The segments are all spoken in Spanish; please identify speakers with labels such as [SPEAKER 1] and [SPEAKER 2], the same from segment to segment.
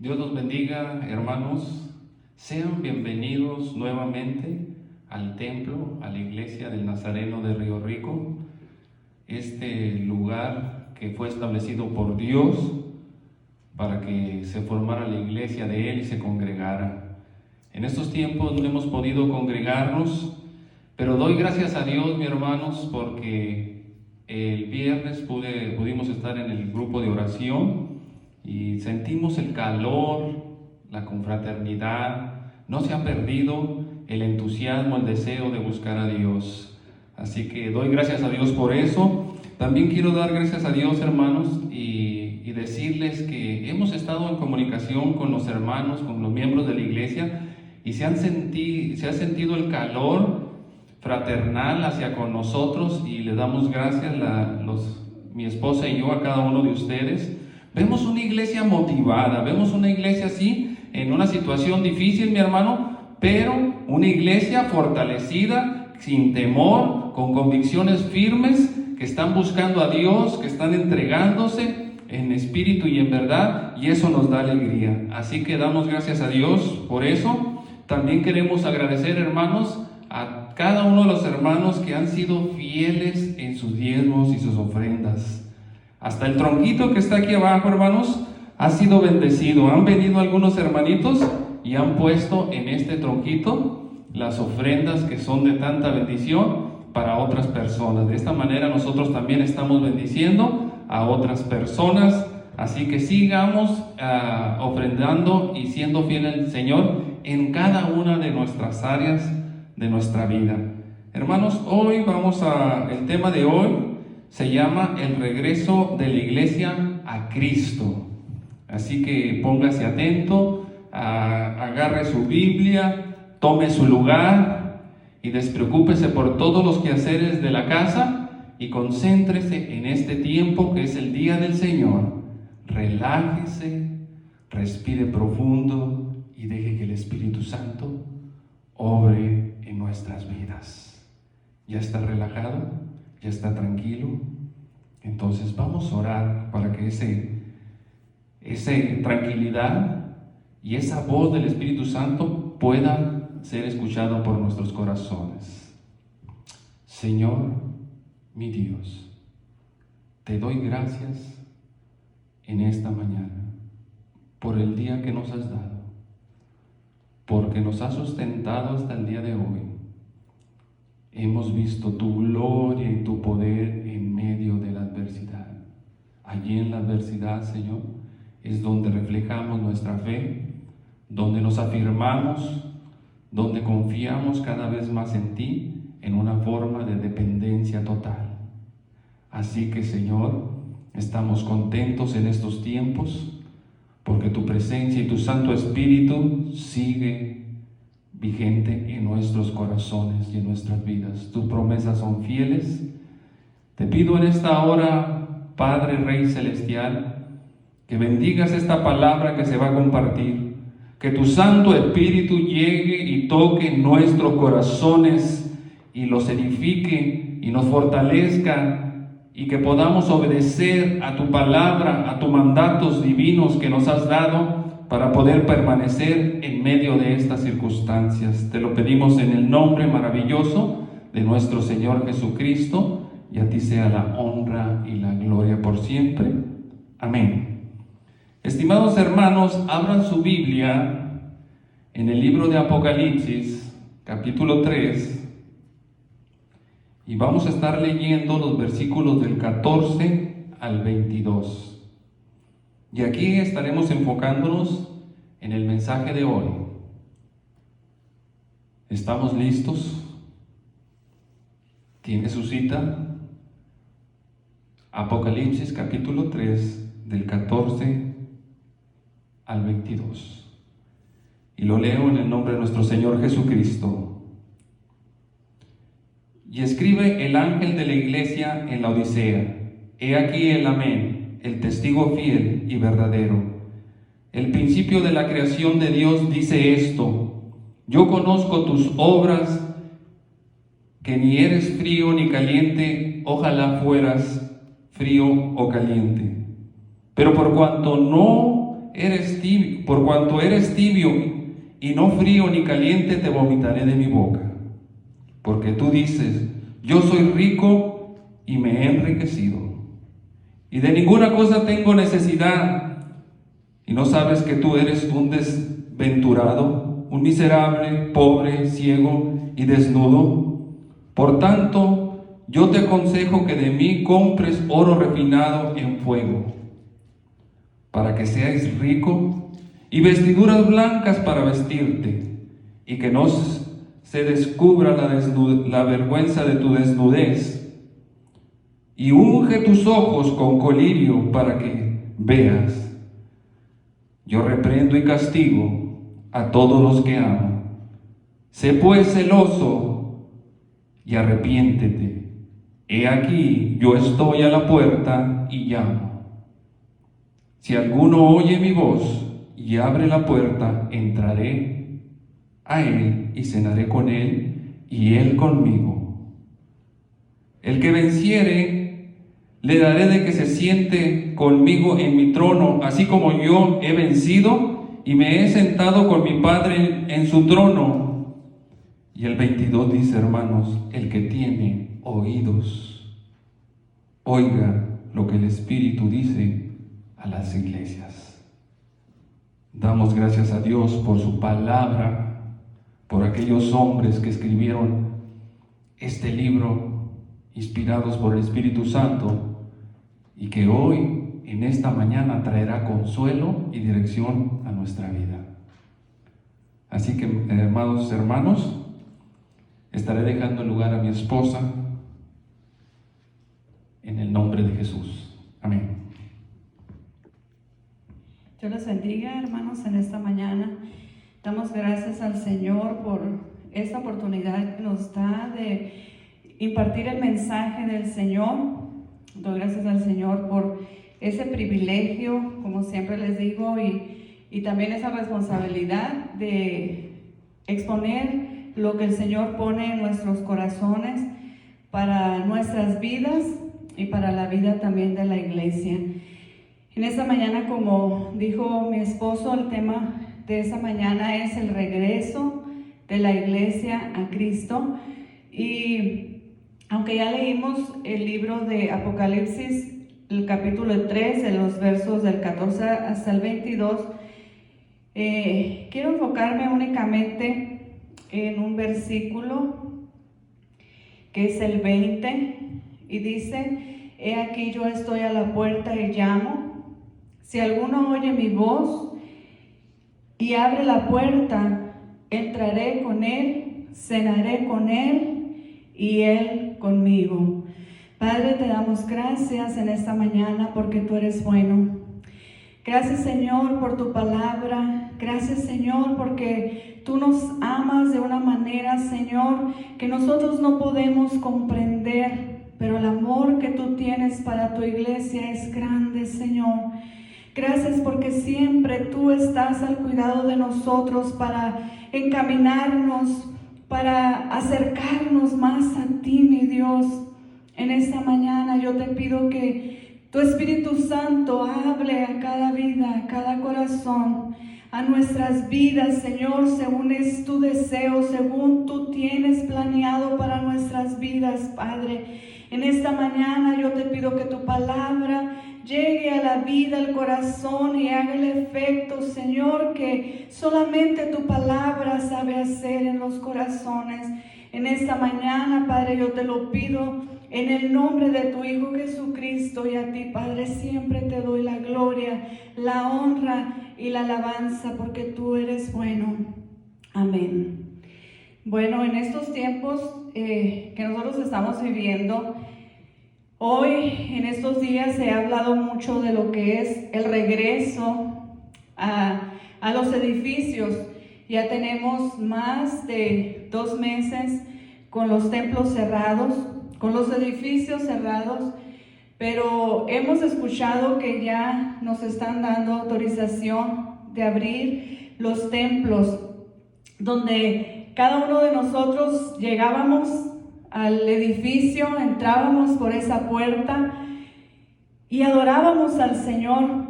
[SPEAKER 1] Dios los bendiga, hermanos. Sean bienvenidos nuevamente al templo, a la iglesia del Nazareno de Río Rico, este lugar que fue establecido por Dios para que se formara la iglesia de Él y se congregara. En estos tiempos no hemos podido congregarnos, pero doy gracias a Dios, mis hermanos, porque el viernes pudimos estar en el grupo de oración y sentimos el calor, la confraternidad. No se ha perdido el entusiasmo, el deseo de buscar a Dios. Así que doy gracias a Dios por eso. También quiero dar gracias a Dios, hermanos, y decirles que hemos estado en comunicación con los hermanos, con los miembros de la iglesia, y se ha sentido el calor fraternal hacia con nosotros, y le damos gracias mi esposa y yo a cada uno de ustedes. Vemos una iglesia motivada, vemos una iglesia así, en una situación difícil, mi hermano, pero una iglesia fortalecida, sin temor, con convicciones firmes, que están buscando a Dios, que están entregándose en espíritu y en verdad, y eso nos da alegría. Así que damos gracias a Dios por eso. También queremos agradecer, hermanos, a cada uno de los hermanos que han sido fieles en sus diezmos y sus ofrendas. Hasta el tronquito que está aquí abajo, hermanos, ha sido bendecido. Han venido algunos hermanitos y han puesto en este tronquito las ofrendas que son de tanta bendición para otras personas. De esta manera nosotros también estamos bendiciendo a otras personas. Así que sigamos ofrendando y siendo fieles al Señor en cada una de nuestras áreas de nuestra vida. Hermanos, el tema de hoy se llama el regreso de la iglesia a Cristo. Así que póngase atento, agarre su Biblia, tome su lugar y despreocúpese por todos los quehaceres de la casa y concéntrese en este tiempo que es el día del Señor. Relájese, respire profundo y deje que el Espíritu Santo obre en nuestras vidas. ¿Ya está relajado? ¿Ya está tranquilo? Entonces vamos a orar para que esa tranquilidad y esa voz del Espíritu Santo pueda ser escuchada por nuestros corazones. Señor, mi Dios, te doy gracias en esta mañana por el día que nos has dado, porque nos has sustentado hasta el día de hoy. Hemos visto tu gloria y tu poder en medio de la adversidad. Allí en la adversidad, Señor, es donde reflejamos nuestra fe, donde nos afirmamos, donde confiamos cada vez más en ti, en una forma de dependencia total. Así que, Señor, estamos contentos en estos tiempos, porque tu presencia y tu Santo Espíritu sigue vigente en nuestros corazones y en nuestras vidas. Tus promesas son fieles. Te pido en esta hora, Padre Rey Celestial, que bendigas esta palabra que se va a compartir, que tu Santo Espíritu llegue y toque nuestros corazones y los edifique y nos fortalezca, y que podamos obedecer a tu palabra, a tus mandatos divinos que nos has dado, para poder permanecer en medio de estas circunstancias. Te lo pedimos en el nombre maravilloso de nuestro Señor Jesucristo, y a ti sea la honra y la gloria por siempre. Amén. Estimados hermanos, abran su Biblia en el libro de Apocalipsis, capítulo 3, y vamos a estar leyendo los versículos del 14 al 22. Y aquí estaremos enfocándonos en el mensaje de hoy. ¿Estamos listos? ¿Tiene su cita? Apocalipsis capítulo 3, del 14 al 22. Y lo leo en el nombre de nuestro Señor Jesucristo. Y escribe el ángel de la iglesia en la Odisea: He aquí el Amén, el testigo fiel y verdadero. El principio de la creación de Dios dice esto: Yo conozco tus obras, que ni eres frío ni caliente. Ojalá fueras frío o caliente. Pero por cuanto no por cuanto eres tibio y no frío ni caliente, te vomitaré de mi boca. Porque tú dices, yo soy rico y me he enriquecido, y de ninguna cosa tengo necesidad, y no sabes que tú eres un desventurado, un miserable, pobre, ciego y desnudo. Por tanto, yo te aconsejo que de mí compres oro refinado en fuego, para que seas rico, y vestiduras blancas para vestirte, y que no se descubra la vergüenza de tu desnudez, y unge tus ojos con colirio para que veas. Yo reprendo y castigo a todos los que amo. Sé pues celoso y arrepiéntete. He aquí, yo estoy a la puerta y llamo. Si alguno oye mi voz y abre la puerta, entraré a él y cenaré con él y él conmigo. El que venciere, le daré de que se siente conmigo en mi trono, así como yo he vencido y me he sentado con mi Padre en su trono. Y el 22 dice, hermanos, el que tiene oídos, oiga lo que el Espíritu dice a las iglesias. Damos gracias a Dios por su palabra, por aquellos hombres que escribieron este libro, inspirados por el Espíritu Santo, y que hoy, en esta mañana, traerá consuelo y dirección a nuestra vida. Así que, hermanos, estaré dejando lugar a mi esposa en el nombre de Jesús. Amén.
[SPEAKER 2] Dios les bendiga, hermanos, en esta mañana. Damos gracias al Señor por esta oportunidad que nos da de impartir el mensaje del Señor. Doy gracias al Señor por ese privilegio, como siempre les digo, y también esa responsabilidad de exponer lo que el Señor pone en nuestros corazones para nuestras vidas y para la vida también de la iglesia. En esta mañana, como dijo mi esposo, el tema de esta mañana es el regreso de la iglesia a Cristo. Y aunque ya leímos el libro de Apocalipsis, el capítulo 3, de los versos del 14 hasta el 22, quiero enfocarme únicamente en un versículo que es el 20, y dice: he aquí yo estoy a la puerta y llamo. Si alguno oye mi voz y abre la puerta, entraré con él, cenaré con él y él conmigo. Padre, te damos gracias en esta mañana porque tú eres bueno. Gracias, Señor, por tu palabra. Gracias, Señor, porque tú nos amas de una manera, Señor, que nosotros no podemos comprender, pero el amor que tú tienes para tu iglesia es grande, Señor. Gracias porque siempre tú estás al cuidado de nosotros para encaminarnos, para acercarnos más a ti, mi Dios. En esta mañana yo te pido que tu Espíritu Santo hable a cada vida, a cada corazón, a nuestras vidas, Señor, según es tu deseo, según tú tienes planeado para nuestras vidas, Padre. En esta mañana yo te pido que tu palabra llegue a la vida, al corazón y haga el efecto, Señor, que solamente tu palabra sabe hacer en los corazones. En esta mañana, Padre, yo te lo pido en el nombre de tu Hijo Jesucristo, y a ti, Padre, siempre te doy la gloria, la honra y la alabanza, porque tú eres bueno. Amén. Bueno, en estos tiempos que nosotros estamos viviendo, hoy, en estos días, se ha hablado mucho de lo que es el regreso a los edificios. Ya tenemos más de 2 meses con los templos cerrados, con los edificios cerrados, pero hemos escuchado que ya nos están dando autorización de abrir los templos, donde cada uno de nosotros llegábamos al edificio, entrábamos por esa puerta y adorábamos al Señor.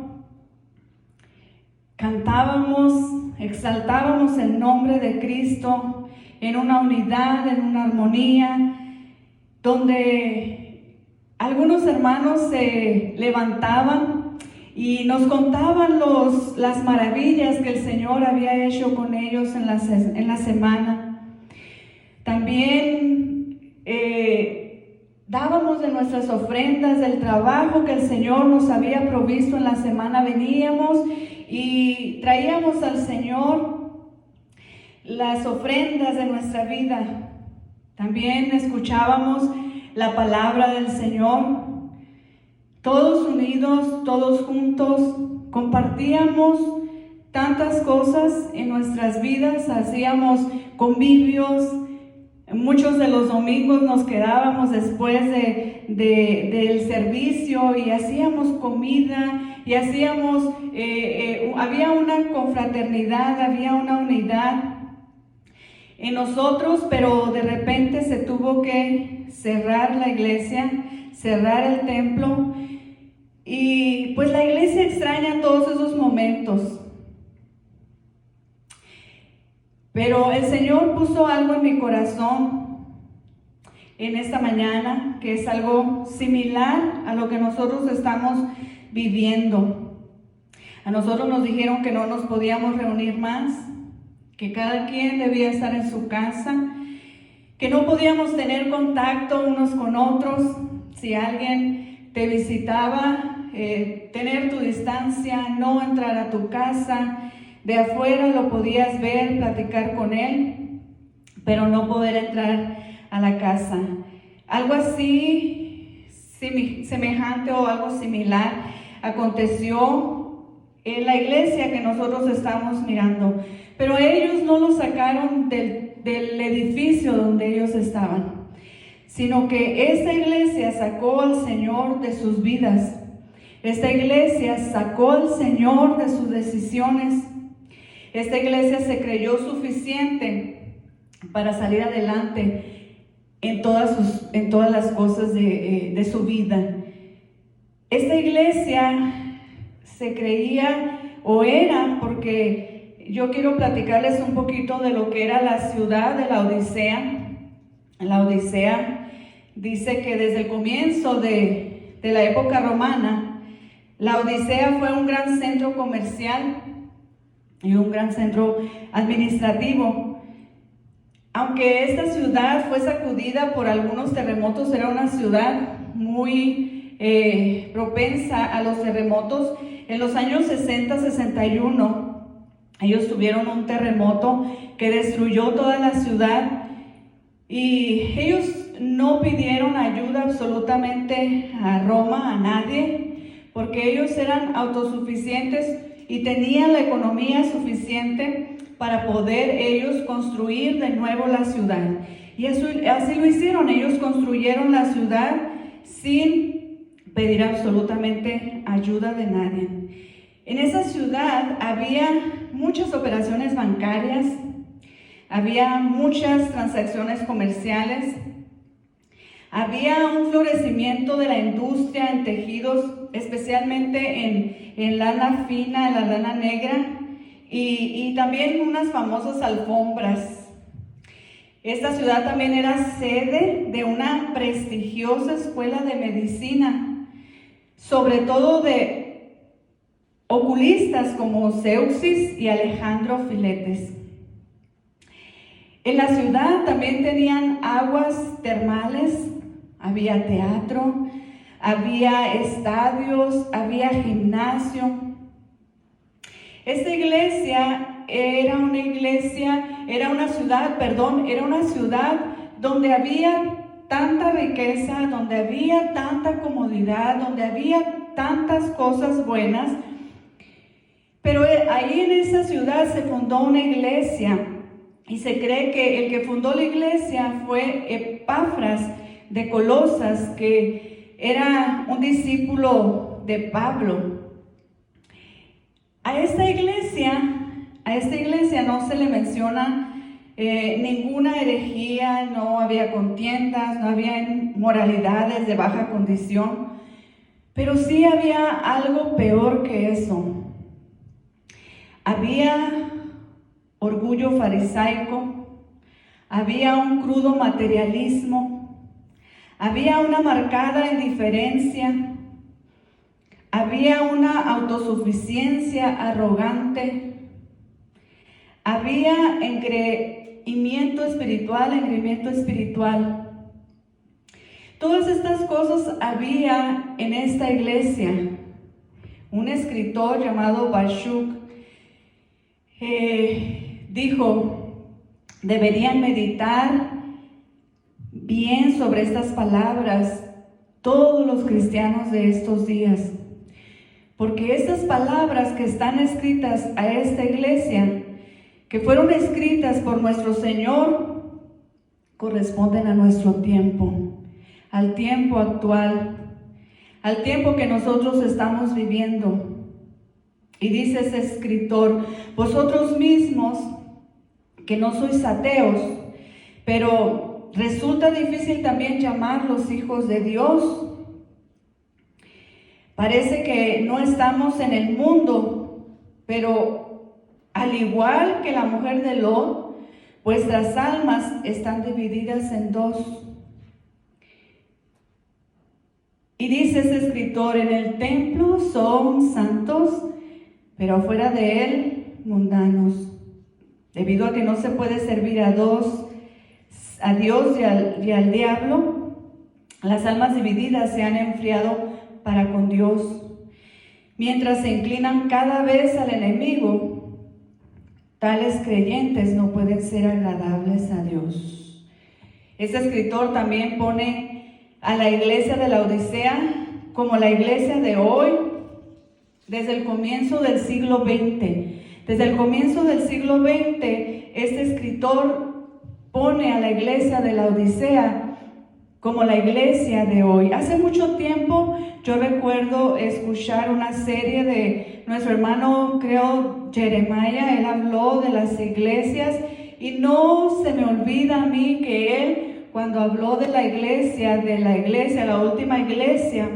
[SPEAKER 2] cantábamos, exaltábamos el nombre de Cristo en una unidad, en una armonía, donde algunos hermanos se levantaban y nos contaban las maravillas que el Señor había hecho con ellos en la semana. También dábamos de nuestras ofrendas, del trabajo que el Señor nos había provisto en la semana. Veníamos y traíamos al Señor las ofrendas de nuestra vida. También escuchábamos la palabra del Señor. Todos unidos, todos juntos, compartíamos tantas cosas en nuestras vidas, hacíamos convivios. Muchos de los domingos nos quedábamos después del servicio y hacíamos comida y hacíamos, había una confraternidad, había una unidad en nosotros, pero de repente se tuvo que cerrar la iglesia, cerrar el templo, y pues la iglesia extraña todos esos momentos. Pero el Señor puso algo en mi corazón en esta mañana, que es algo similar a lo que nosotros estamos viviendo. A nosotros nos dijeron que no nos podíamos reunir más, que cada quien debía estar en su casa, que no podíamos tener contacto unos con otros. Si alguien te visitaba, tener tu distancia, no entrar a tu casa. De afuera lo podías ver, platicar con él, pero no poder entrar a la casa. Algo así, semejante o algo similar, aconteció en la iglesia que nosotros estamos mirando. Pero ellos no lo sacaron del edificio donde ellos estaban, sino que esta iglesia sacó al Señor de sus vidas. Esta iglesia sacó al Señor de sus decisiones. Esta iglesia se creyó suficiente para salir adelante en todas las cosas de su vida. Esta iglesia se creía, o era, porque yo quiero platicarles un poquito de lo que era la ciudad de la Odisea. La Odisea dice que desde el comienzo de la época romana, la Odisea fue un gran centro comercial y un gran centro administrativo. Aunque esta ciudad fue sacudida por algunos terremotos, era una ciudad muy propensa a los terremotos. En los años 60-61, ellos tuvieron un terremoto que destruyó toda la ciudad, y ellos no pidieron ayuda absolutamente a Roma, a nadie, porque ellos eran autosuficientes y tenían la economía suficiente para poder ellos construir de nuevo la ciudad. Y así lo hicieron. Ellos construyeron la ciudad sin pedir absolutamente ayuda de nadie. En esa ciudad había muchas operaciones bancarias, había muchas transacciones comerciales, había un florecimiento de la industria en tejidos, especialmente en lana fina, en la lana negra, y también unas famosas alfombras. Esta ciudad también era sede de una prestigiosa escuela de medicina, sobre todo de oculistas como Zeuxis y Alejandro Filetes. En la ciudad también tenían aguas termales, había teatro, había estadios, había gimnasio. Esta iglesia era una ciudad donde había tanta riqueza, donde había tanta comodidad, donde había tantas cosas buenas. Pero ahí en esa ciudad se fundó una iglesia, y se cree que el que fundó la iglesia fue Epafras de Colosas, que era un discípulo de Pablo. A esta iglesia no se le menciona ninguna herejía, no había contiendas, no había inmoralidades de baja condición, pero sí había algo peor que eso. Había orgullo farisaico, había un crudo materialismo, había una marcada indiferencia, había una autosuficiencia arrogante, había engreimiento espiritual. Todas estas cosas había en esta iglesia. Un escritor llamado Bashuk dijo, deberían meditar bien sobre estas palabras todos los cristianos de estos días, porque estas palabras que están escritas a esta iglesia, que fueron escritas por nuestro Señor, corresponden a nuestro tiempo, al tiempo actual, al tiempo que nosotros estamos viviendo. Y dice ese escritor, vosotros mismos, que no sois ateos, pero resulta difícil también llamarlos hijos de Dios. Parece que no estamos en el mundo, pero al igual que la mujer de Lot, vuestras almas están divididas en dos. Y dice ese escritor, en el templo son santos, pero afuera de él, mundanos. Debido a que no se puede servir a Dios y al diablo, las almas divididas se han enfriado para con Dios. Mientras se inclinan cada vez al enemigo, tales creyentes no pueden ser agradables a Dios. Este escritor también pone a la iglesia de la Odisea como la iglesia de hoy, desde el comienzo del siglo XX. Desde el comienzo del siglo XX, este escritor pone a la iglesia de la Odisea como la iglesia de hoy. Hace mucho tiempo yo recuerdo escuchar una serie de nuestro hermano, creo, Jeremiah. Él habló de las iglesias y no se me olvida a mí que él, cuando habló de la iglesia, la última iglesia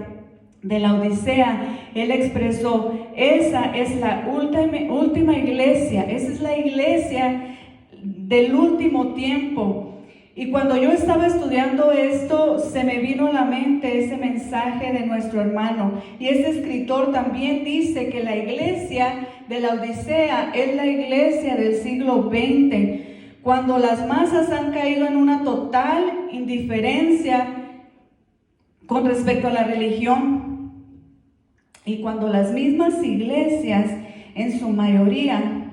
[SPEAKER 2] de la Odisea, él expresó, esa es la última iglesia, esa es la iglesia del último tiempo. Y cuando yo estaba estudiando esto, se me vino a la mente ese mensaje de nuestro hermano. Y ese escritor también dice que la iglesia de la Odisea es la iglesia del siglo XX, cuando las masas han caído en una total indiferencia con respecto a la religión. Y cuando las mismas iglesias, en su mayoría,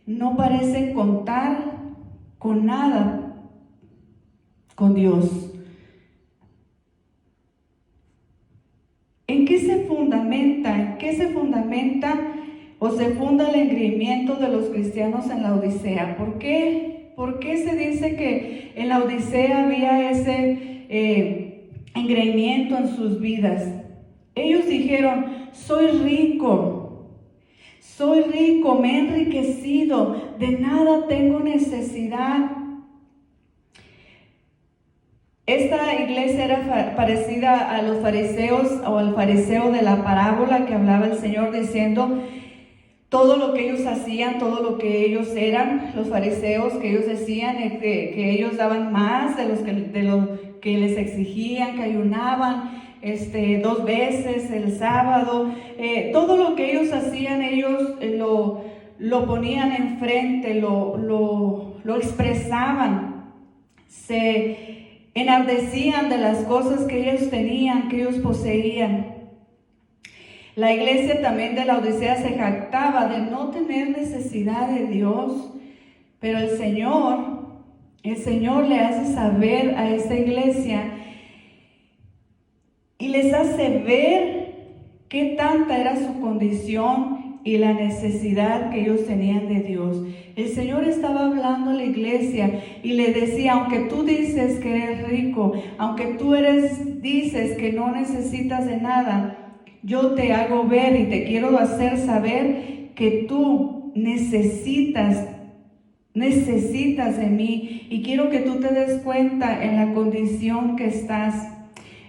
[SPEAKER 2] no parecen contar con nada con Dios. ¿En qué se fundamenta? O se funda el engreimiento de los cristianos en la Odisea? ¿Por qué se dice que en la Odisea había ese engreimiento en sus vidas? Ellos dijeron, soy rico, me he enriquecido, de nada tengo necesidad. Esta iglesia era parecida a los fariseos o al fariseo de la parábola que hablaba el Señor, diciendo todo lo que ellos hacían, todo lo que ellos eran, los fariseos, que ellos decían que ellos daban más de lo que les exigían, que ayunaban 2 veces el sábado, todo lo que ellos hacían, ellos lo ponían enfrente, lo expresaban, se enardecían de las cosas que ellos tenían, que ellos poseían. La iglesia también de la Odisea se jactaba de no tener necesidad de Dios, pero el Señor le hace saber a esta iglesia y les hace ver qué tanta era su condición y la necesidad que ellos tenían de Dios. El Señor estaba hablando a la iglesia y le decía, aunque tú dices que eres rico, aunque tú dices que no necesitas de nada, yo te hago ver y te quiero hacer saber que tú necesitas de mí, y quiero que tú te des cuenta en la condición que estás.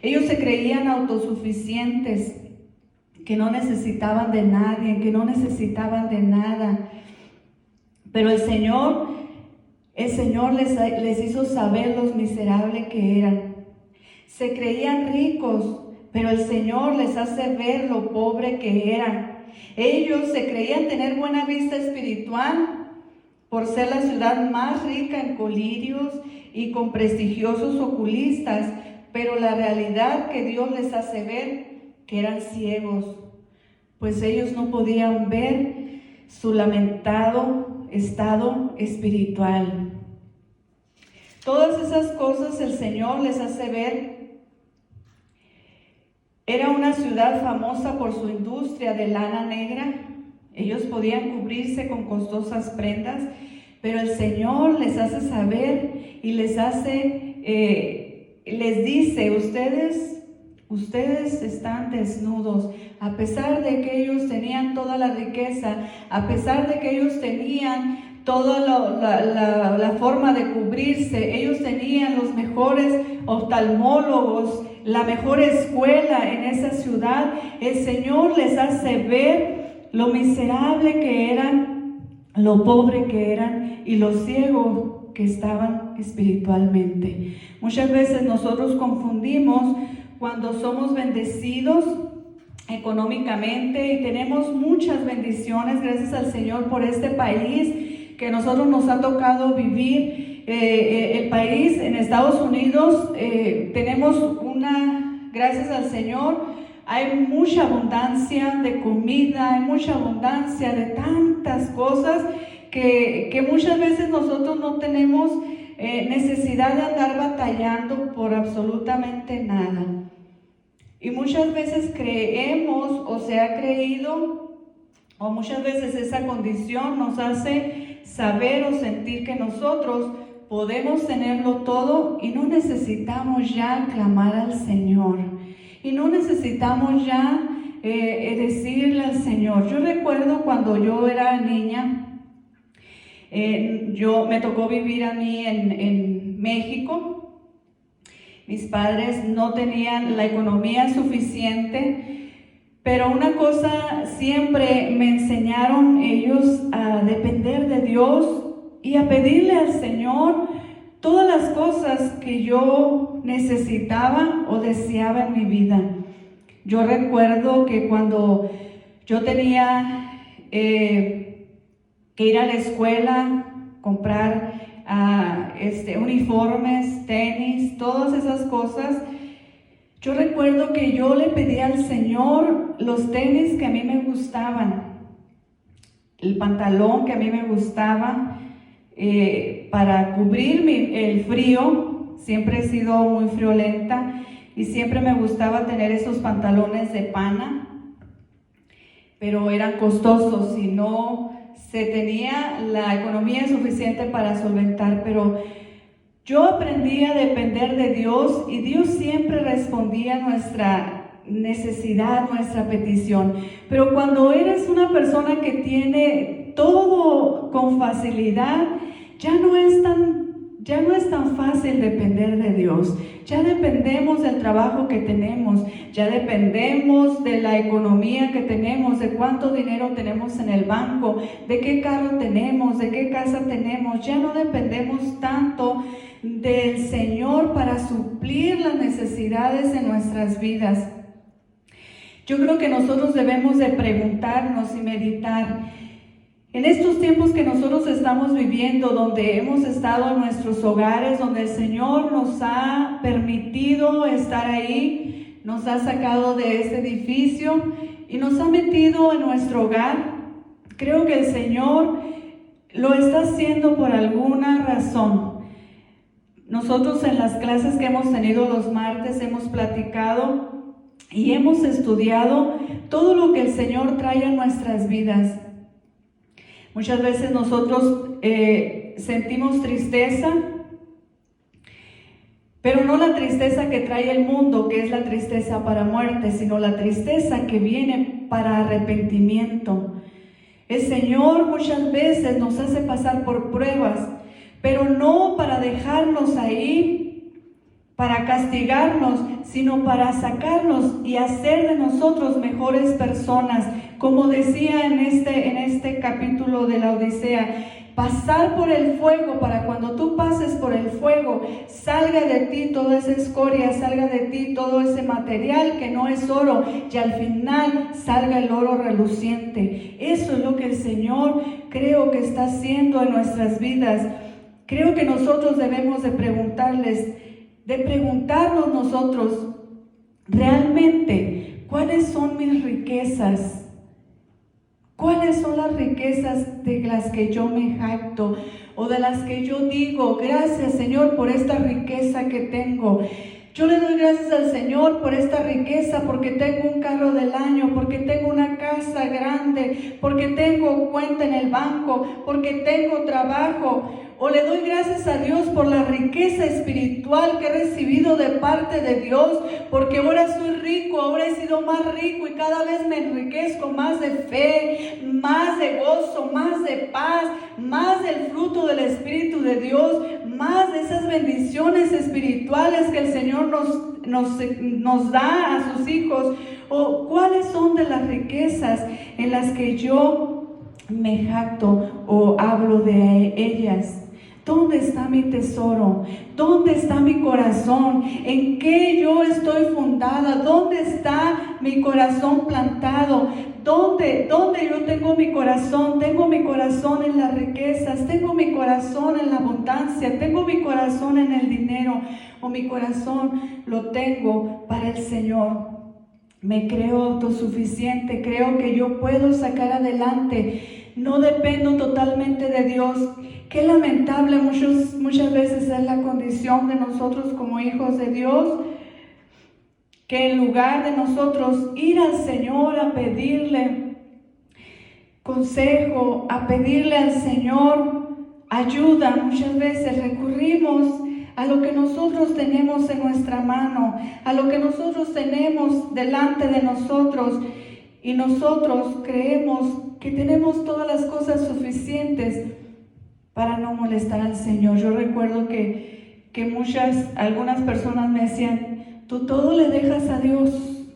[SPEAKER 2] Ellos se creían autosuficientes, que no necesitaban de nadie, que no necesitaban de nada. Pero el Señor les hizo saber los miserables que eran. Se creían ricos, pero el Señor les hace ver lo pobre que eran. Ellos se creían tener buena vista espiritual por ser la ciudad más rica en colirios y con prestigiosos oculistas, pero la realidad que Dios les hace ver que eran ciegos, pues ellos no podían ver su lamentado estado espiritual. Todas esas cosas el Señor les hace ver. Era una ciudad famosa por su industria de lana negra. Ellos podían cubrirse con costosas prendas, pero el Señor les hace saber y les dice, ustedes están desnudos. A pesar de que ellos tenían toda la riqueza, a pesar de que ellos tenían toda la forma de cubrirse, ellos tenían los mejores oftalmólogos, la mejor escuela en esa ciudad, el Señor les hace ver lo miserable que eran, lo pobre que eran y lo ciego que estaban espiritualmente. Muchas veces nosotros confundimos cuando somos bendecidos económicamente y tenemos muchas bendiciones, gracias al Señor por este país que nosotros nos ha tocado vivir. El país en Estados Unidos tenemos gracias al Señor, hay mucha abundancia de comida, hay mucha abundancia de tantas cosas que muchas veces nosotros no tenemos necesidad de andar batallando por absolutamente nada. Y muchas veces creemos o se ha creído, o muchas veces esa condición nos hace saber o sentir que nosotros podemos tenerlo todo y no necesitamos ya clamar al Señor. Y no necesitamos ya decirle al Señor. Yo recuerdo cuando yo era niña, me tocó vivir a mí en México. Mis padres no tenían la economía suficiente, pero una cosa siempre me enseñaron ellos a depender de Dios y a pedirle al Señor todas las cosas que yo necesitaba o deseaba en mi vida. Yo recuerdo que cuando yo tenía que ir a la escuela, comprar uniformes, tenis, todas esas cosas, yo recuerdo que yo le pedí al Señor los tenis que a mí me gustaban, el pantalón que a mí me gustaba, para cubrir el frío. Siempre he sido muy friolenta y siempre me gustaba tener esos pantalones de pana, pero eran costosos y no se tenía la economía suficiente para solventar, pero yo aprendí a depender de Dios y Dios siempre respondía a nuestra necesidad, nuestra petición. Pero cuando eres una persona que tiene todo con facilidad, ya no es tan fácil depender de Dios. Ya dependemos del trabajo que tenemos, ya dependemos de la economía que tenemos, de cuánto dinero tenemos en el banco, de qué carro tenemos, de qué casa tenemos. Ya no dependemos tanto del Señor para suplir las necesidades en nuestras vidas. Yo creo que nosotros debemos de preguntarnos y meditar. En estos tiempos que nosotros estamos viviendo, donde hemos estado en nuestros hogares, donde el Señor nos ha permitido estar ahí, nos ha sacado de este edificio y nos ha metido en nuestro hogar, creo que el Señor lo está haciendo por alguna razón. Nosotros en las clases que hemos tenido los martes hemos platicado y hemos estudiado todo lo que el Señor trae a nuestras vidas. Muchas veces nosotros sentimos tristeza, pero no la tristeza que trae el mundo, que es la tristeza para muerte, sino la tristeza que viene para arrepentimiento. El Señor muchas veces nos hace pasar por pruebas, pero no para dejarnos ahí para castigarnos, sino para sacarnos y hacer de nosotros mejores personas. Como decía en este capítulo de la Odisea, pasar por el fuego, para cuando tú pases por el fuego, salga de ti toda esa escoria, salga de ti todo ese material que no es oro, y al final salga el oro reluciente. Eso es lo que el Señor creo que está haciendo en nuestras vidas. Creo que nosotros debemos de preguntarnos nosotros, realmente, ¿cuáles son mis riquezas? ¿Cuáles son las riquezas de las que yo me jacto o de las que yo digo, gracias Señor por esta riqueza que tengo? Yo le doy gracias al Señor por esta riqueza, porque tengo un carro del año, porque tengo una casa grande, porque tengo cuenta en el banco, porque tengo trabajo. O le doy gracias a Dios por la riqueza espiritual que he recibido de parte de Dios, porque ahora soy rico, ahora he sido más rico y cada vez me enriquezco más de fe, más de gozo, más de paz, más del fruto del Espíritu de Dios, más de esas bendiciones espirituales que el Señor nos da a sus hijos. O cuáles son de las riquezas en las que yo me jacto o hablo de ellas. ¿Dónde está mi tesoro? ¿Dónde está mi corazón? ¿En qué yo estoy fundada? ¿Dónde está mi corazón plantado? ¿Dónde yo tengo mi corazón? Tengo mi corazón en las riquezas, tengo mi corazón en la abundancia, tengo mi corazón en el dinero, o mi corazón lo tengo para el Señor. Me creo autosuficiente, creo que yo puedo sacar adelante, no dependo totalmente de Dios. Qué lamentable muchas veces es la condición de nosotros como hijos de Dios, que en lugar de nosotros ir al Señor a pedirle consejo, a pedirle al Señor ayuda, muchas veces recurrimos a lo que nosotros tenemos en nuestra mano, a lo que nosotros tenemos delante de nosotros, y nosotros creemos que tenemos todas las cosas suficientes para no molestar al Señor. Yo recuerdo que algunas personas me decían, tú todo le dejas a Dios,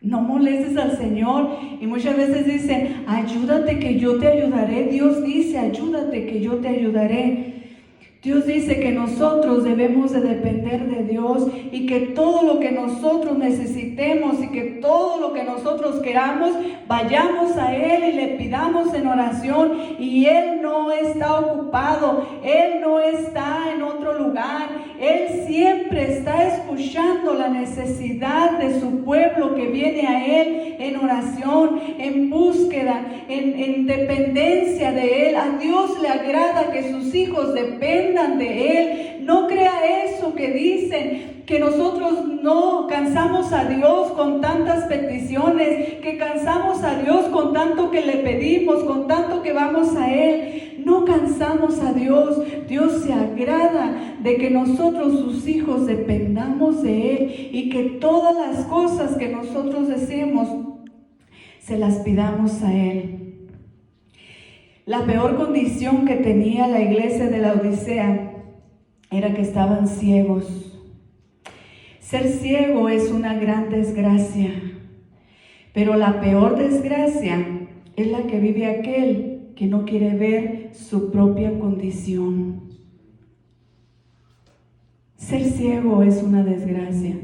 [SPEAKER 2] no molestes al Señor. Y muchas veces dicen, ayúdate que yo te ayudaré. Dios dice, ayúdate que yo te ayudaré. Dios dice que nosotros debemos de depender de Dios, y que todo lo que nosotros necesitemos y que todo lo que nosotros queramos, vayamos a Él y le pidamos en oración. Y Él no está ocupado, Él no está en otro lugar. Él siempre está escuchando la necesidad de su pueblo que viene a Él en oración, en búsqueda, en dependencia de Él. A Dios le agrada que sus hijos dependan de Él. No crea eso que dicen, que nosotros no cansamos a Dios con tantas peticiones, que cansamos a Dios con tanto que le pedimos, con tanto que vamos a Él. No cansamos a Dios. Dios se agrada de que nosotros, sus hijos, dependamos de Él, y que todas las cosas que nosotros deseemos se las pidamos a Él. La peor condición que tenía la iglesia de la Odisea era que estaban ciegos. Ser ciego es una gran desgracia, pero la peor desgracia es la que vive aquel que no quiere ver su propia condición. Ser ciego es una desgracia,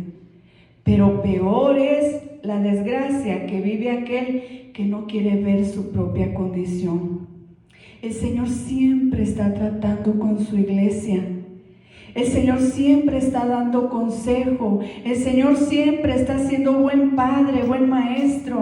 [SPEAKER 2] pero peor es la desgracia que vive aquel que no quiere ver su propia condición. El Señor siempre está tratando con su iglesia. El Señor siempre está dando consejo. El Señor siempre está siendo buen padre, buen maestro.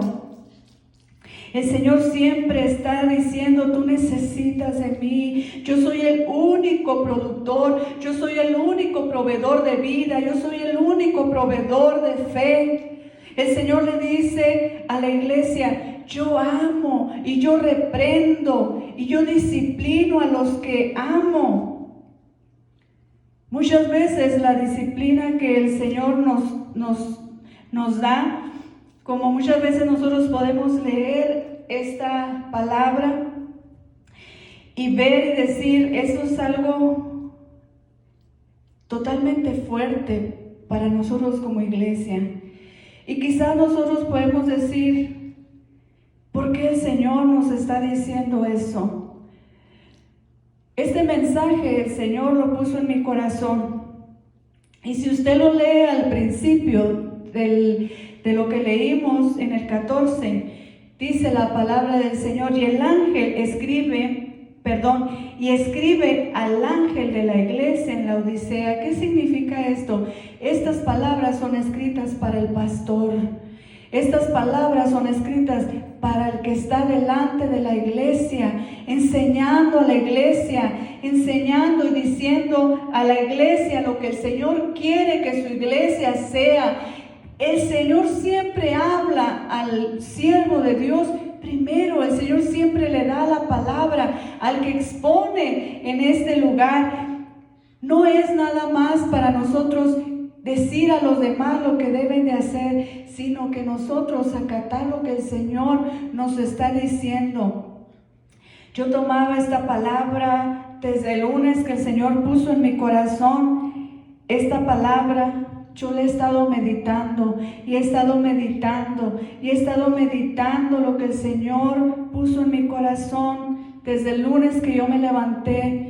[SPEAKER 2] El Señor siempre está diciendo, tú necesitas de mí. Yo soy el único productor. Yo soy el único proveedor de vida. Yo soy el único proveedor de fe. El Señor le dice a la iglesia, yo amo y yo reprendo y yo disciplino a los que amo. Muchas veces la disciplina que el Señor nos da, como muchas veces nosotros podemos leer esta palabra y ver y decir, eso es algo totalmente fuerte para nosotros como iglesia. Y quizás nosotros podemos decir, ¿por qué el Señor nos está diciendo eso? Este mensaje el Señor lo puso en mi corazón. Y si usted lo lee al principio de lo que leímos en el 14, dice la palabra del Señor, y el ángel escribe al ángel de la iglesia en la Odisea. ¿Qué significa esto? Estas palabras son escritas para el pastor. Estas palabras son escritas para el que está delante de la iglesia, enseñando a la iglesia, enseñando y diciendo a la iglesia lo que el Señor quiere que su iglesia sea. El Señor siempre habla al siervo de Dios primero. El Señor siempre le da la palabra al que expone en este lugar. No es nada más para nosotros decir a los demás lo que deben de hacer, sino que nosotros acatar lo que el Señor nos está diciendo. Yo tomaba esta palabra desde el lunes que el Señor puso en mi corazón. Esta palabra yo la he estado meditando y he estado meditando y he estado meditando lo que el Señor puso en mi corazón desde el lunes que yo me levanté.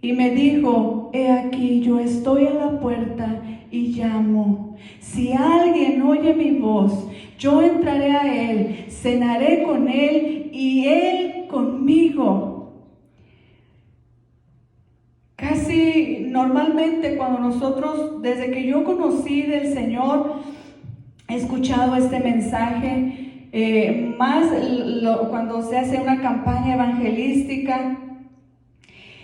[SPEAKER 2] Y me dijo, he aquí, yo estoy a la puerta y llamo. Si alguien oye mi voz, yo entraré a él, cenaré con él y él conmigo. Casi normalmente cuando nosotros, desde que yo conocí del Señor, he escuchado este mensaje, cuando se hace una campaña evangelística,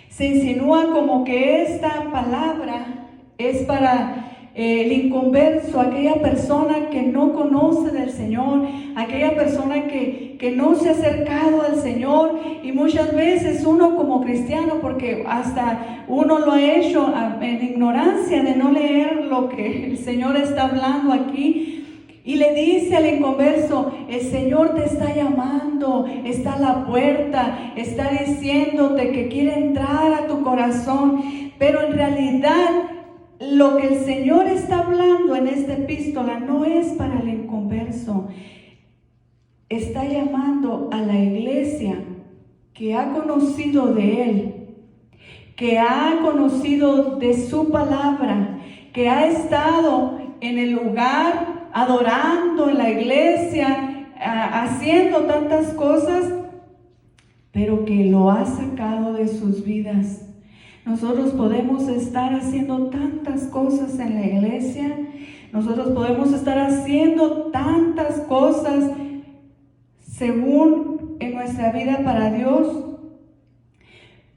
[SPEAKER 2] se insinúa como que esta palabra es para el inconverso, aquella persona que no conoce del Señor, aquella persona que no se ha acercado al Señor. Y muchas veces uno como cristiano, porque hasta uno lo ha hecho en ignorancia de no leer lo que el Señor está hablando aquí, y le dice al inconverso, el Señor te está llamando, está a la puerta, está diciéndote que quiere entrar a tu corazón. Pero en realidad lo que el Señor está hablando en esta epístola no es para el inconverso. Está llamando a la iglesia que ha conocido de Él, que ha conocido de su palabra, que ha estado en el lugar adorando en la iglesia, haciendo tantas cosas, pero que lo ha sacado de sus vidas. Nosotros podemos estar haciendo tantas cosas en la iglesia, nosotros podemos estar haciendo tantas cosas según en nuestra vida para Dios,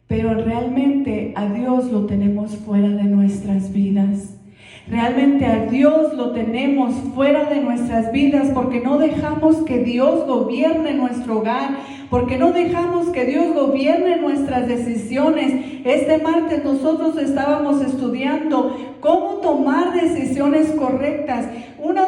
[SPEAKER 2] pero realmente a Dios lo tenemos fuera de nuestras vidas. Realmente a Dios lo tenemos fuera de nuestras vidas porque no dejamos que Dios gobierne nuestro hogar, porque no dejamos que Dios gobierne nuestras decisiones. Este martes nosotros estábamos estudiando cómo tomar decisiones correctas. Una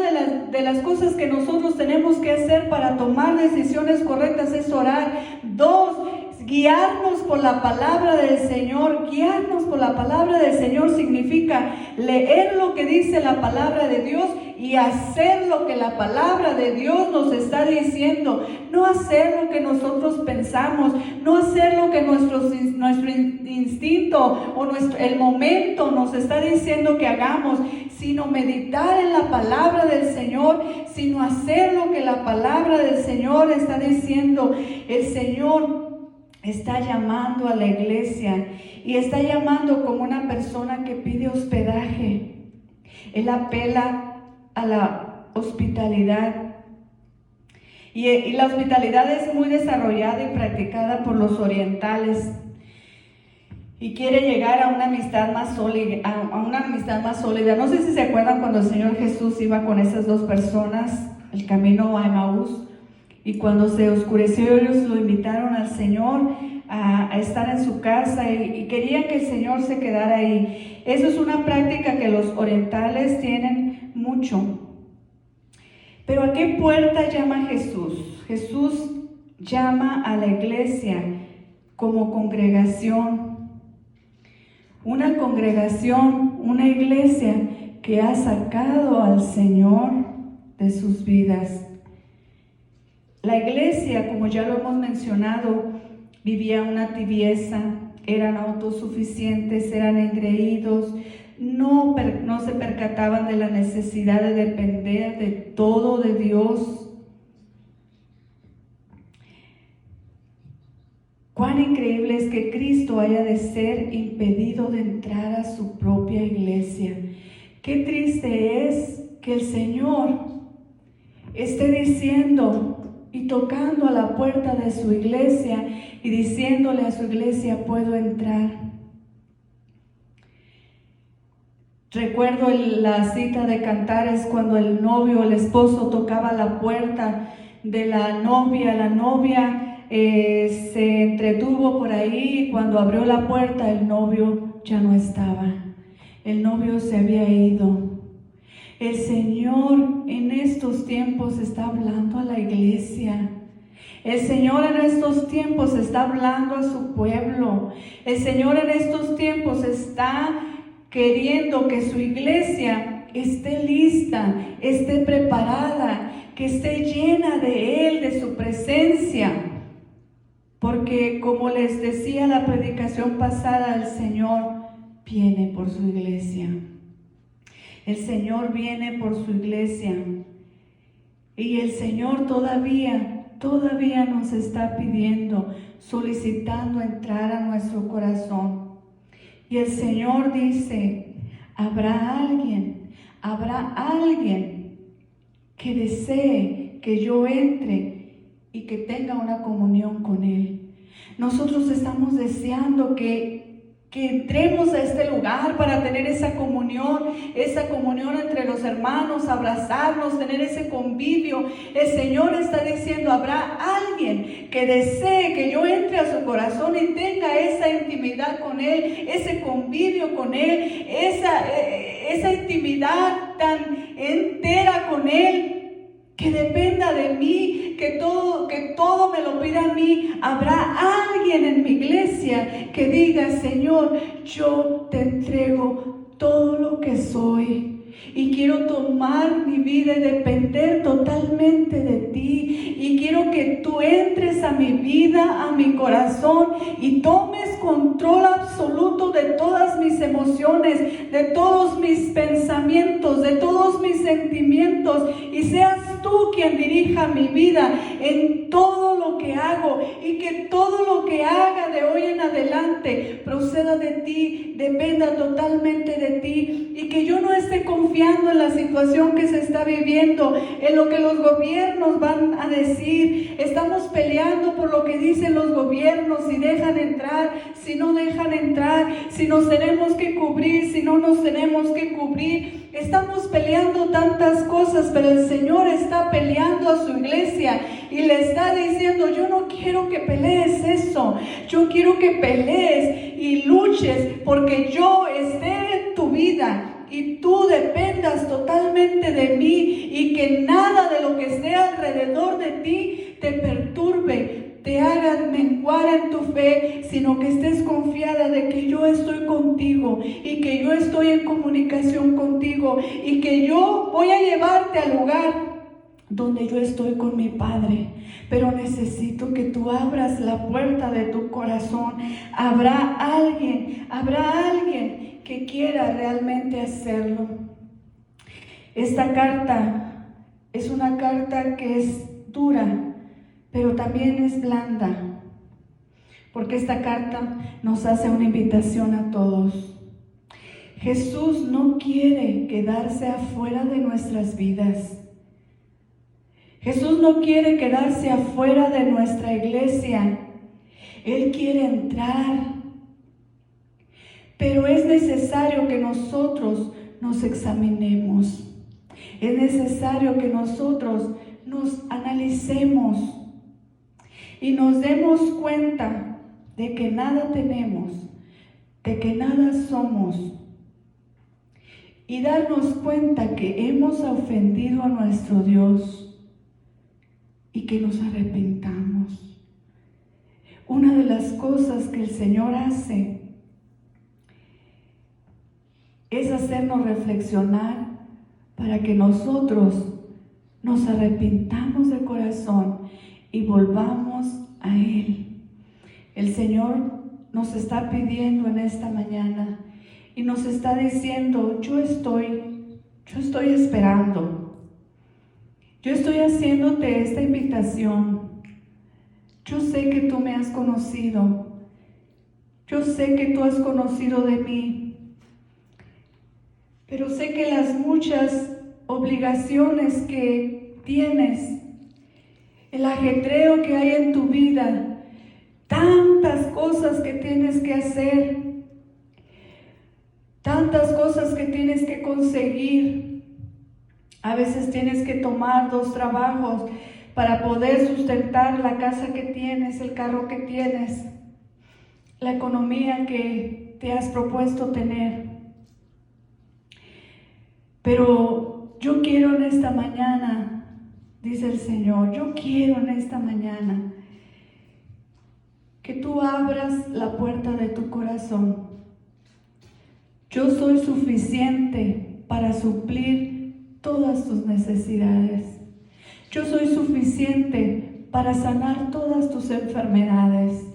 [SPEAKER 2] de las cosas que nosotros tenemos que hacer para tomar decisiones correctas es orar. 2, guiarnos por la palabra del Señor. Guiarnos por la palabra del Señor significa leer lo que dice la palabra de Dios y hacer lo que la palabra de Dios nos está diciendo. No hacer lo que nosotros pensamos, no hacer lo que nuestro instinto o el momento nos está diciendo que hagamos, sino meditar en la palabra del Señor, sino hacer lo que la palabra del Señor está diciendo. El Señor está llamando a la iglesia y está llamando como una persona que pide hospedaje. Él apela a la hospitalidad. Y la hospitalidad es muy desarrollada y practicada por los orientales. Y quiere llegar a una amistad más sólida, No sé si se acuerdan cuando el Señor Jesús iba con esas 2 personas, el camino a Emaús. Y cuando se oscureció, ellos lo invitaron al Señor a estar en su casa y querían que el Señor se quedara ahí. Eso es una práctica que los orientales tienen mucho. Pero ¿a qué puerta llama Jesús? Jesús llama a la iglesia como congregación. Una congregación una iglesia que ha sacado al Señor de sus vidas. La iglesia, como ya lo hemos mencionado, vivía una tibieza, eran autosuficientes, eran engreídos, no se percataban de la necesidad de depender de todo de Dios. Cuán increíble es que Cristo haya de ser impedido de entrar a su propia iglesia. Qué triste es que el Señor esté diciendo y tocando a la puerta de su iglesia y diciéndole a su iglesia: puedo entrar. Recuerdo la cita de Cantares cuando el novio, el esposo, tocaba la puerta de la novia se entretuvo por ahí y cuando abrió la puerta el novio ya no estaba, el novio se había ido. El Señor en estos tiempos está hablando a la iglesia. El Señor en estos tiempos está hablando a su pueblo. El Señor en estos tiempos está queriendo que su iglesia esté lista, esté preparada, que esté llena de Él, de su presencia. Porque como les decía la predicación pasada, el Señor viene por su iglesia. El Señor viene por su iglesia. Y el Señor todavía nos está pidiendo, solicitando entrar a nuestro corazón. Y el Señor dice: habrá alguien que desee que yo entre y que tenga una comunión con Él. Nosotros estamos deseando que entremos a este lugar para tener esa comunión entre los hermanos, abrazarnos, tener ese convivio. El Señor está diciendo: habrá alguien que desee que yo entre a su corazón y tenga esa intimidad con Él, ese convivio con Él, esa intimidad tan entera con Él, que dependa de mí, que todo me lo pida a mí. Habrá alguien en mi iglesia que diga: Señor, yo te entrego todo lo que soy y quiero tomar mi vida y depender totalmente de ti, y quiero que tú entres a mi vida, a mi corazón, y tomes control absoluto de todas mis emociones, de todos mis pensamientos, de todos mis sentimientos, y seas tú quien dirija mi vida en todo lo que hago, y que todo lo que haga de hoy en adelante proceda de ti, dependa totalmente de ti, y que yo no esté confiando en la situación que se está viviendo, en lo que los gobiernos van a decir. Estamos peleando por lo que dicen los gobiernos, si dejan entrar, si no dejan entrar, si nos tenemos que cubrir, si no nos tenemos que cubrir. Estamos peleando tantas cosas, pero el Señor está peleando a su iglesia y le está diciendo: yo no quiero que pelees eso, yo quiero que pelees y luches porque yo esté en tu vida y tú dependas totalmente de mí, y que nada de lo que esté alrededor de ti te perturbe, te haga menguar en tu fe, sino que estés confiada de que yo estoy contigo y que yo estoy en comunicación contigo y que yo voy a llevarte al lugar donde yo estoy con mi Padre. Pero necesito que tú abras la puerta de tu corazón. Habrá alguien que quiera realmente hacerlo. Esta carta es una carta que es dura, pero también es blanda, porque esta carta nos hace una invitación a todos. Jesús no quiere quedarse afuera de nuestras vidas. Jesús no quiere quedarse afuera de nuestra iglesia. Él quiere entrar. Pero es necesario que nosotros nos examinemos. Es necesario que nosotros nos analicemos y nos demos cuenta de que nada tenemos, de que nada somos, y darnos cuenta que hemos ofendido a nuestro Dios y que nos arrepentamos. Una de las cosas que el Señor hace es hacernos reflexionar para que nosotros nos arrepintamos de corazón y volvamos a Él. El Señor nos está pidiendo en esta mañana y nos está diciendo, yo estoy esperando. Yo estoy haciéndote esta invitación. Yo sé que tú me has conocido. Yo sé que tú has conocido de mí. Pero sé que las muchas obligaciones que tienes, el ajetreo que hay en tu vida, tantas cosas que tienes que hacer, tantas cosas que tienes que conseguir. A veces tienes que tomar 2 trabajos para poder sustentar la casa que tienes, el carro que tienes, la economía que te has propuesto tener. Pero yo quiero en esta mañana, dice el Señor, yo quiero en esta mañana que tú abras la puerta de tu corazón. Yo soy suficiente para suplir todas tus necesidades. Yo soy suficiente para sanar todas tus enfermedades.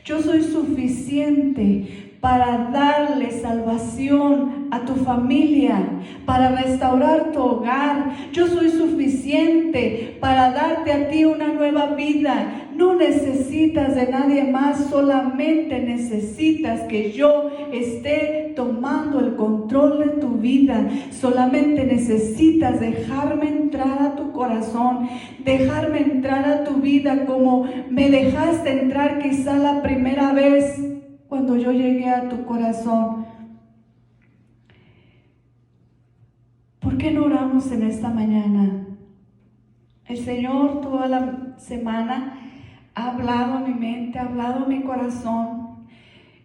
[SPEAKER 2] Yo soy suficiente para darle salvación a tu familia, para restaurar tu hogar. Yo soy suficiente para darte a ti una nueva vida. No necesitas de nadie más, solamente necesitas que yo esté tomando el control de tu vida. Solamente necesitas dejarme entrar a tu corazón, dejarme entrar a tu vida como me dejaste entrar quizá la primera vez cuando yo llegué a tu corazón. ¿Por qué no oramos en esta mañana? El Señor toda la semana ha hablado a mi mente, ha hablado a mi corazón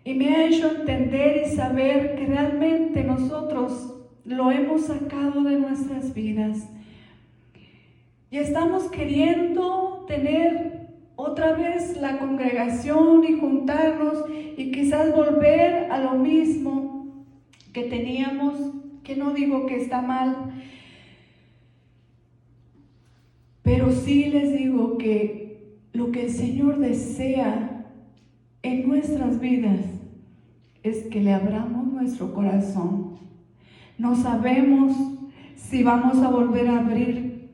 [SPEAKER 2] y me ha hecho entender y saber que realmente nosotros lo hemos sacado de nuestras vidas y estamos queriendo tener otra vez la congregación y juntarnos y quizás volver a lo mismo que teníamos, que no digo que está mal, pero sí les digo que lo que el Señor desea en nuestras vidas es que le abramos nuestro corazón. No sabemos si vamos a volver a abrir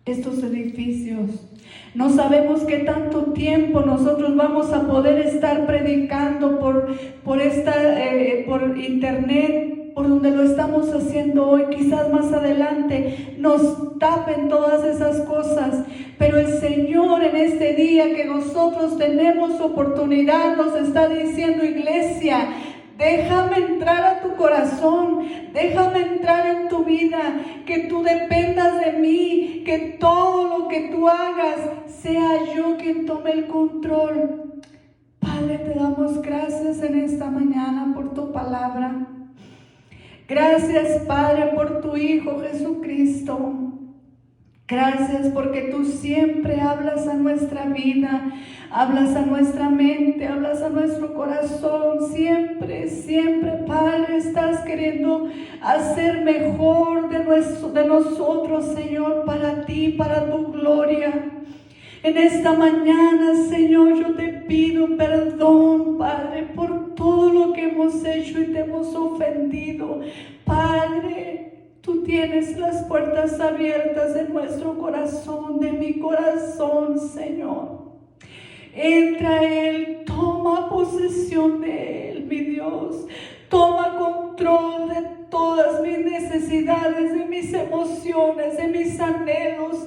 [SPEAKER 2] estos edificios. No sabemos qué tanto tiempo nosotros vamos a poder estar predicando por internet, por donde lo estamos haciendo hoy. Quizás más adelante nos tapen todas esas cosas, pero el Señor en este día que nosotros tenemos oportunidad nos está diciendo: iglesia, déjame entrar a tu corazón, déjame entrar en tu vida, que tú dependas de mí, que todo lo que tú hagas sea yo quien tome el control. Padre, te damos gracias en esta mañana por tu palabra. Gracias, Padre, por tu Hijo Jesucristo. Gracias porque tú siempre hablas a nuestra vida, hablas a nuestra mente, hablas a nuestro corazón. Siempre, siempre, Padre, estás queriendo hacer mejor de nosotros, Señor, para ti, para tu gloria. En esta mañana, Señor, yo te pido perdón, Padre, por todo lo que hemos hecho y te hemos ofendido. Padre, tú tienes las puertas abiertas de nuestro corazón, de mi corazón, Señor. Entra Él, toma posesión de Él, mi Dios. Toma control de todas mis necesidades, de mis emociones, de mis anhelos,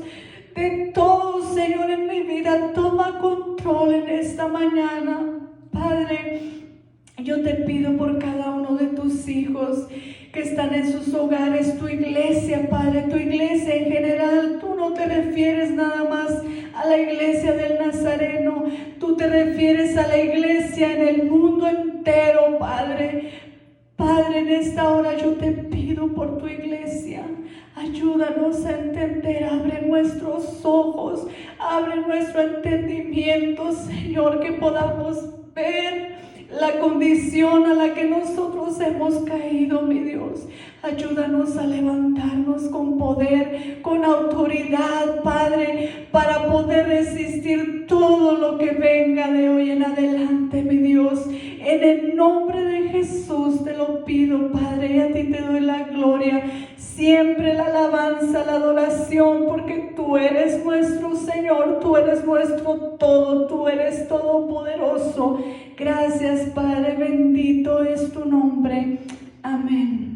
[SPEAKER 2] de todo, Señor, en mi vida. Toma control en esta mañana, Padre. Yo te pido por cada uno de tus hijos que están en sus hogares, tu iglesia, Padre, tu iglesia en general. Tú no te refieres nada más a la iglesia del Nazareno, tú te refieres a la iglesia en el mundo entero, Padre. Padre, en esta hora yo te pido por tu iglesia. Ayúdanos a entender, abre nuestros ojos, abre nuestro entendimiento, Señor, que podamos ver la condición a la que nosotros hemos caído, mi Dios. Ayúdanos a levantarnos con poder, con autoridad, Padre, para poder resistir todo lo que venga de hoy en adelante, mi Dios. En el nombre de Jesús te lo pido, Padre, y a ti te doy la gloria, siempre la alabanza, la adoración, porque tú eres nuestro Señor, tú eres nuestro todo, tú eres todopoderoso. Gracias, Padre, bendito es tu nombre. Amén.